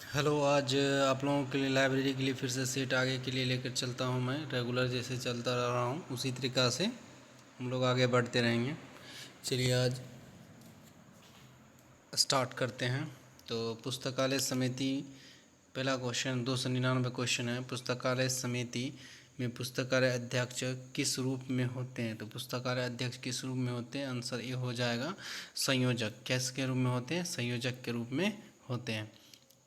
Hello. आज आप लोगों के लिए लाइब्रेरी के लिए फिर से सेट आगे के लिए लेकर चलता हूँ। मैं रेगुलर जैसे चलता रहा हूँ उसी तरीक़ा से हम लोग आगे बढ़ते रहेंगे। चलिए आज स्टार्ट करते हैं। तो पुस्तकालय समिति, पहला क्वेश्चन 299 क्वेश्चन है। पुस्तकालय समिति में पुस्तकालय अध्यक्ष किस रूप में होते हैं? तो पुस्तकालय अध्यक्ष किस रूप में होते हैं? आंसर ए हो जाएगा संयोजक। कैसे रूप में होते हैं? संयोजक के रूप में होते हैं।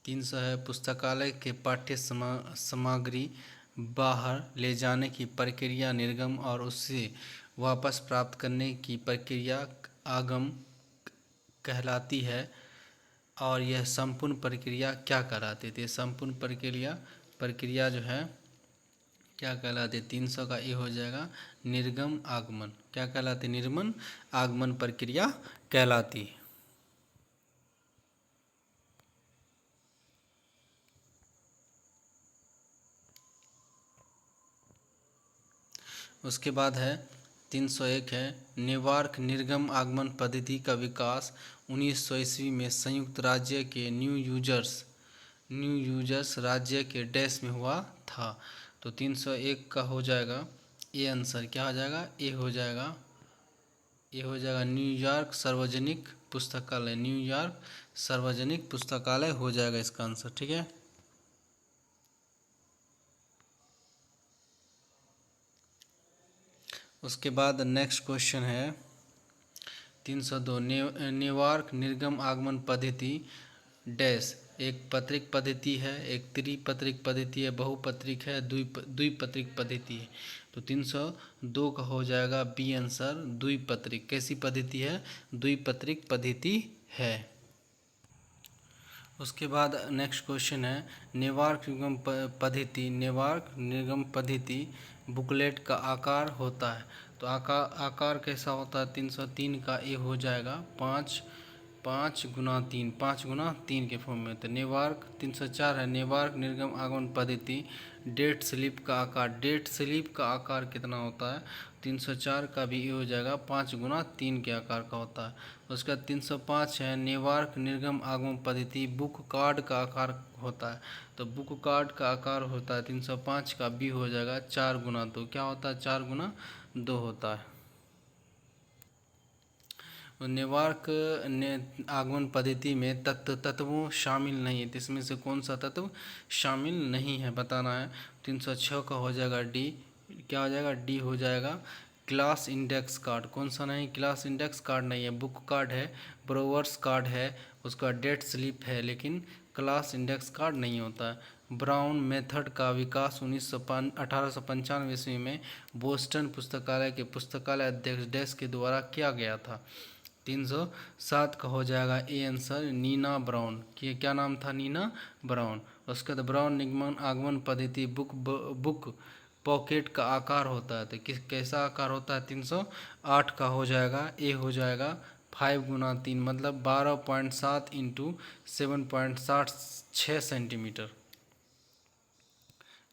300 है, पुस्तकालय के पाठ्य सामग्री बाहर ले जाने की प्रक्रिया निर्गम और उससे वापस प्राप्त करने की प्रक्रिया आगम कहलाती है। और यह संपूर्ण प्रक्रिया क्या कहलाती है? संपूर्ण प्रक्रिया जो है क्या कहलाती है? 300 का ये हो जाएगा निर्गम आगमन। क्या कहलाती है? निर्गम आगमन प्रक्रिया कहलाती है। उसके बाद है 301 है, न्यूयॉर्क निर्गम आगमन पद्धति का विकास 1900 ईस्वी में संयुक्त राज्य के न्यू यूजर्स राज्य के डैश में हुआ था। तो 301 का हो जाएगा ए आंसर। क्या हो जाएगा? ए हो जाएगा। ये हो जाएगा न्यूयॉर्क सार्वजनिक पुस्तकालय। न्यूयॉर्क सार्वजनिक पुस्तकालय हो जाएगा इसका आंसर। ठीक है। उसके बाद नेक्स्ट क्वेश्चन है 302, न्यूयॉर्क निर्गम आगमन पद्धति डैश एक पत्रिक पद्धति है, एक त्रिपत्रिक पद्धति है, बहुपत्रिक है, द्विपत्रिक पद्धति है। तो 302 का हो जाएगा बी आंसर द्विपत्रिक। कैसी पद्धति है? द्विपत्रिक पद्धति है। उसके बाद नेक्स्ट क्वेश्चन है न्यूयॉर्क निर्गम पद्धति बुकलेट का आकार होता है। तो आकार कैसा होता है? 303 का ए हो जाएगा 5x3, 5x3 के फॉर्म में। तो न्यूयॉर्क 304 है, न्यूयॉर्क निर्गम आगमन पद्धति डेट स्लिप का आकार। डेट स्लिप का आकार कितना होता है? 304 का भी ये हो जाएगा 5x3 के आकार का होता है। उसका 305 है, न्यूयॉर्क निर्गम आगमन पद्धति बुक कार्ड का आकार होता है। तो बुक कार्ड का आकार होता है 305 का बी हो जाएगा 4x2। क्या होता है? 4x2 होता है। न्यूयॉर्क आगमन पद्धति में तत्वों शामिल नहीं है। तो इसमें से कौन सा तत्व शामिल नहीं है बताना है। 306 का हो जाएगा डी। क्या हो जाएगा? डी हो जाएगा क्लास इंडेक्स कार्ड। कौन सा नहीं? क्लास इंडेक्स कार्ड नहीं है। बुक कार्ड है, ब्रोवर्स कार्ड है, उसका डेट स्लिप है, लेकिन क्लास इंडेक्स कार्ड नहीं होता है। ब्राउन मेथड का विकास 1895 ईस्वी में बोस्टन पुस्तकालय के पुस्तकालय अध्यक्ष डैश के द्वारा किया गया था। 307 का हो जाएगा ए आंसर नीना ब्राउन। कि क्या नाम था? नीना ब्राउन। उसके बाद ब्राउन निगमन आगमन पद्धति बुक पॉकेट का आकार होता है। तो कैसा आकार होता है? 308 का हो जाएगा ए हो जाएगा 5x3 मतलब 12.7 इंटू 7.6 सेंटीमीटर।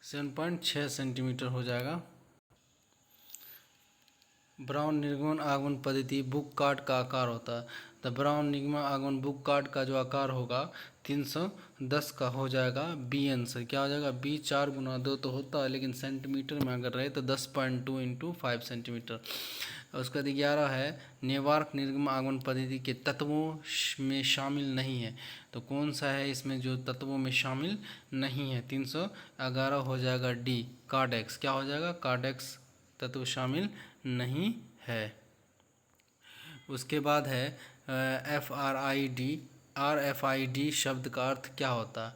7.6 सेंटीमीटर हो जाएगा। ब्राउन निर्गमन आगमन पद्धति बुक कार्ड का आकार होता है। द ब्राउन निर्गमन आगमन बुक कार्ड का जो आकार होगा 310 का हो जाएगा बी आंसर। क्या हो जाएगा? बी। 4x2 तो होता है, लेकिन सेंटीमीटर में अगर रहे तो 10.2 इंटू 5 सेंटीमीटर। उसका 11 है न्यूयॉर्क निर्गम आगमन पद्धति के तत्वों में शामिल नहीं है। तो कौन सा है इसमें जो तत्वों में शामिल नहीं है? 311 हो जाएगा डी कार्डेक्स। क्या हो जाएगा? कार्डेक्स तत्व शामिल नहीं है। उसके बाद है RFID शब्द का अर्थ क्या होता है?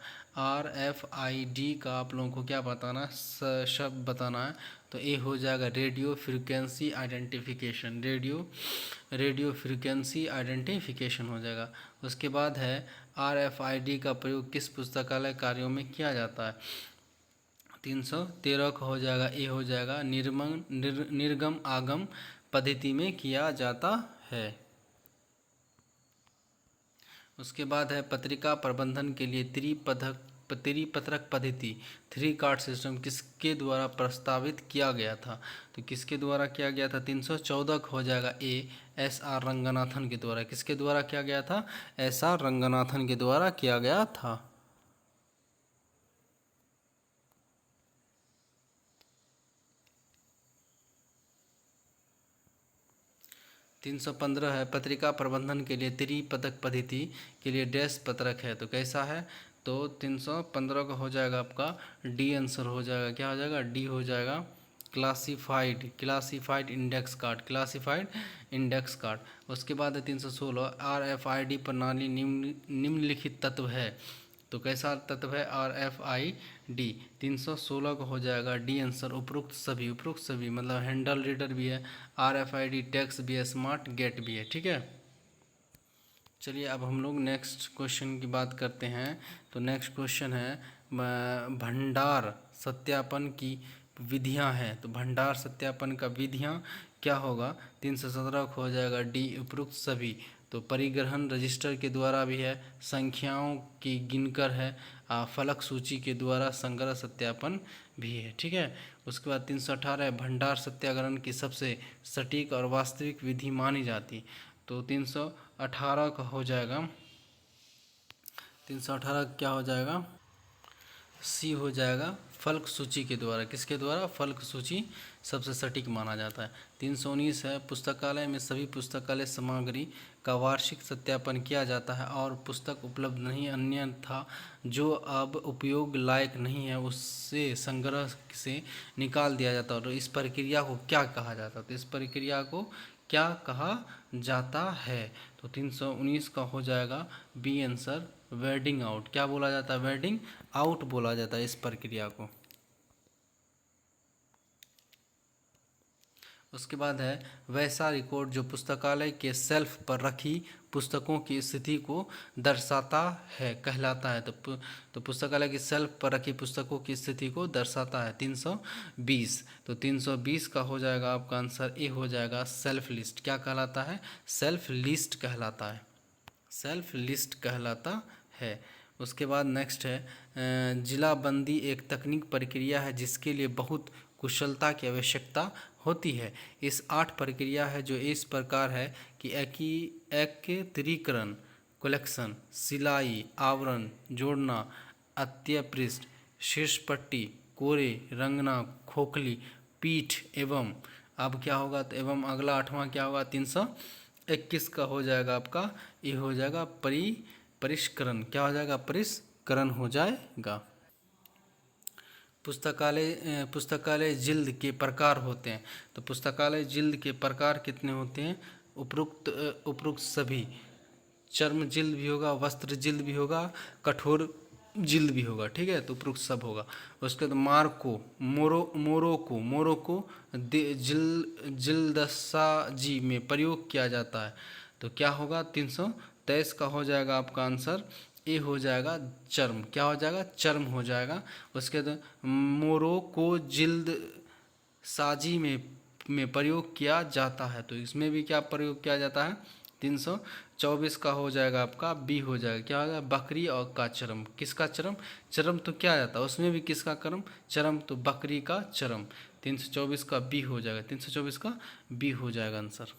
RFID का आप लोगों को क्या बताना? शब्द बताना है। तो ये हो जाएगा radio frequency identification. Radio frequency identification हो जाएगा। उसके बाद है RFID का प्रयोग किस पुस्तकालय कार्यों में किया जाता है? 313 का हो जाएगा ए हो जाएगा निर्गम आगम पद्धति में किया जाता है। उसके बाद है पत्रिका प्रबंधन के लिए त्रिपत्रक पद्धति 3 कार्ड सिस्टम किसके द्वारा प्रस्तावित किया गया था? तो किसके द्वारा किया गया था? 314 का हो जाएगा ए SR रंगनाथन के द्वारा। किसके द्वारा किया गया था? SR रंगनाथन के द्वारा किया गया था। 315 है पत्रिका प्रबंधन के लिए त्रिपदक पद्धति के लिए डैश पत्रक है, तो कैसा है, तो 315 का हो जाएगा आपका डी आंसर हो जाएगा, क्या हो जाएगा, डी हो जाएगा। Classified index card, classified index card. उसके बाद है 316 RFID प्रणाली निम्नलिखित तत्व है, तो कैसा तत्व है, RFID। 316 का हो जाएगा डी आंसर उपरोक्त सभी मतलब हैंडल रीडर भी है, RFID टैक्स भी है, स्मार्ट गेट भी है, ठीक है। चलिए अब हम लोग नेक्स्ट क्वेश्चन की बात करते हैं। तो नेक्स्ट क्वेश्चन है भंडार सत्यापन की विधियां हैं, तो भंडार सत्यापन का विधियां क्या होगा, 317 को हो जाएगा डी उपरोक्त सभी। तो परिग्रहण रजिस्टर के द्वारा भी है, संख्याओं की गिनकर है, फलक सूची के द्वारा संग्रह सत्यापन भी है, ठीक है। उसके बाद 318 भंडार सत्याग्रहण की सबसे सटीक और वास्तविक विधि मानी जाती, तो 318 का हो जाएगा, 318 क्या हो जाएगा, सी हो जाएगा, फलक सूची के द्वारा, किसके द्वारा, फलक सूची सबसे सटीक माना जाता है। 319 है पुस्तकालय में सभी पुस्तकालय सामग्री का वार्षिक सत्यापन किया जाता है और पुस्तक उपलब्ध नहीं अन्यथा जो अब उपयोग लायक नहीं है उससे संग्रह से निकाल दिया जाता है, और इस प्रक्रिया को क्या कहा जाता है, तो इस प्रक्रिया को क्या कहा जाता है, तो 319 का हो जाएगा बी आंसर, वेडिंग आउट। क्या बोला जाता है, वेडिंग आउट बोला जाता है इस प्रक्रिया को। उसके बाद है वैसा रिकॉर्ड जो पुस्तकालय के शेल्फ पर रखी पुस्तकों की स्थिति को दर्शाता है कहलाता है, तो पुस्तकालय की शेल्फ पर रखी पुस्तकों की स्थिति को दर्शाता है। 320, तो 320 का हो जाएगा आपका आंसर ए हो जाएगा, सेल्फ लिस्ट। क्या कहलाता है, सेल्फ लिस्ट कहलाता है, सेल्फ लिस्ट कहलाता है। उसके बाद नेक्स्ट है जिलाबंदी एक तकनीक प्रक्रिया है जिसके लिए बहुत कुशलता की आवश्यकता होती है। इस 8 प्रक्रिया है जो इस प्रकार है कि एकत्रीकरण, कलेक्शन, सिलाई, आवरण, जोड़ना, अत्यपृष्ठ, शीर्ष पट्टी, कोरे, रंगना, खोखली, पीठ एवं, अब क्या होगा, तो एवं अगला 8वां क्या होगा, 321 का हो जाएगा आपका ये हो जाएगा परिष्करण। क्या हो जाएगा, परिष्करण हो जाएगा। पुस्तकालय जिल्द के प्रकार होते हैं, तो पुस्तकालय जिल्द के प्रकार कितने होते हैं, उपरोक्त सभी। चर्म जिल्द भी होगा, वस्त्र जिल्द भी होगा, कठोर जिल्द भी होगा, ठीक है, तो उपरोक्त सब होगा। उसके बाद मोरोको जिल्दसाजी में प्रयोग किया जाता है, तो क्या होगा, 323 का हो जाएगा आपका आंसर ए हो जाएगा, चर्म। क्या हो जाएगा, चर्म हो जाएगा। उसके बाद मोरोको जिल्द साजी में प्रयोग किया जाता है, तो इसमें भी क्या प्रयोग किया जाता है, 324 का हो जाएगा आपका बी हो जाएगा। क्या होगा, बकरी और का चर्म, किसका चर्म, चर्म तो क्या जाता है उसमें भी किसका चर्म, तो बकरी का चर्म। 324 का बी हो जाएगा, 324 का बी हो जाएगा आंसर।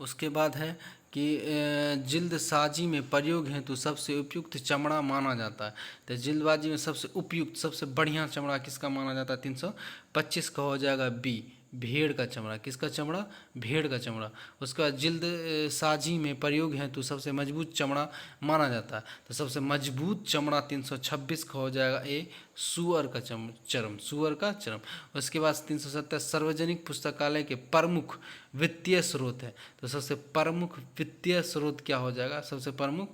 उसके बाद है कि जिल्दसाजी में प्रयोग हेतु सबसे उपयुक्त चमड़ा माना जाता है, तो जिल्दबाजी में सबसे उपयुक्त सबसे बढ़िया चमड़ा किसका माना जाता है, 325 का हो जाएगा बी, भेड़ का चमड़ा। किसका चमड़ा, भेड़ का चमड़ा। उसके बाद जिल्द साजी में प्रयोग हेतु सबसे मजबूत चमड़ा माना जाता है, तो सबसे मजबूत चमड़ा 326 का हो जाएगा ए, सुअर का चर्म, सुअर का चर्म। उसके बाद 370 सार्वजनिक पुस्तकालय के प्रमुख वित्तीय स्रोत है, तो सबसे प्रमुख वित्तीय स्रोत क्या हो जाएगा, सबसे प्रमुख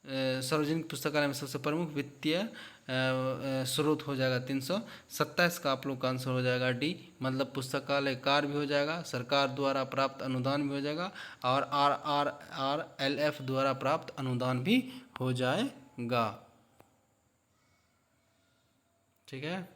सार्वजनिक पुस्तकालय में सबसे प्रमुख वित्तीय स्रोत हो जाएगा 327 का आप लोग का आंसर हो जाएगा डी, मतलब पुस्तकालय कार्य भी हो जाएगा, सरकार द्वारा प्राप्त अनुदान भी हो जाएगा, और RRLF द्वारा प्राप्त अनुदान भी हो जाएगा, ठीक है।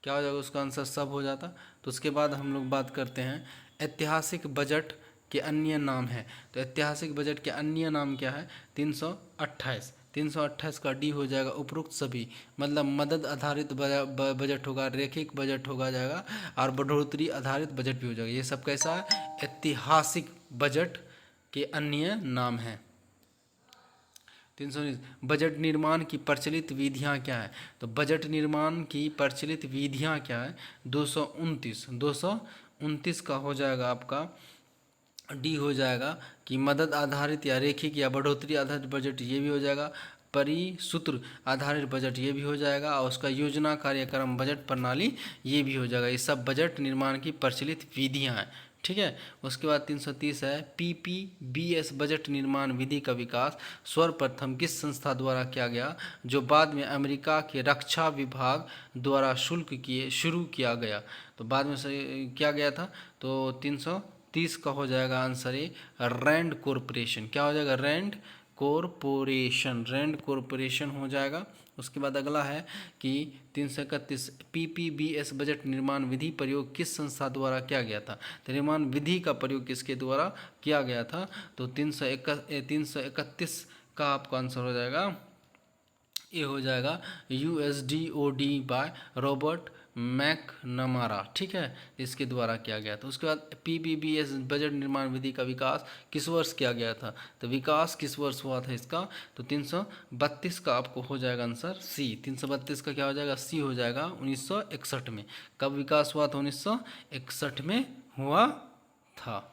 क्या हो जाएगा, उसका आंसर सब हो जाता। तो उसके बाद हम लोग बात करते हैं ऐतिहासिक बजट के अन्य नाम है, तो ऐतिहासिक बजट के अन्य नाम क्या है, 328, 328 का डी हो जाएगा उपरोक्त सभी, मतलब मदद आधारित बजट होगा, रैखिक बजट होगा जाएगा, और बढ़ोतरी आधारित बजट भी हो जाएगा। ये सब कैसा है, ऐतिहासिक बजट के अन्य नाम हैं। 319 बजट निर्माण की प्रचलित विधियां क्या है, तो बजट निर्माण की प्रचलित विधियां क्या है, 229 29 का हो जाएगा आपका डी हो जाएगा कि मदद आधारित या रेखिक या बढ़ोतरी आधारित बजट, ये भी हो जाएगा। परिसूत्र आधारित बजट, ये भी हो जाएगा। और उसका योजना कार्यक्रम बजट प्रणाली, ये भी हो जाएगा। ये सब बजट निर्माण की प्रचलित विधियां हैं, ठीक है। उसके बाद 330 है PPBS बजट निर्माण विधि का विकास सर्वप्रथम किस संस्था द्वारा किया गया, जो बाद में अमेरिका के रक्षा विभाग द्वारा शुरू किया गया। तो बाद में किया गया था। तो 330 का हो जाएगा आंसर ए रैंड कॉरपोरेशन। क्या हो जाएगा? रैंड कॉरपोरेशन हो जाएगा। उसके बाद अगला है कि 331 PPBS बजट निर्माण विधि प्रयोग किस संस्था द्वारा किया गया था। तो निर्माण विधि का प्रयोग किसके द्वारा किया गया था? तो 331 का आपका आंसर हो जाएगा, ये हो जाएगा USDOD बाय रॉबर्ट मैकनमारा, ठीक है, इसके द्वारा किया गया था। उसके बाद PPBS बजट निर्माण विधि का विकास किस वर्ष किया गया था? तो विकास किस वर्ष हुआ था इसका? तो 332 का आपको हो जाएगा आंसर सी। 332 का क्या हो जाएगा? सी हो जाएगा 1961 में। कब विकास हुआ था? 1961 में हुआ था।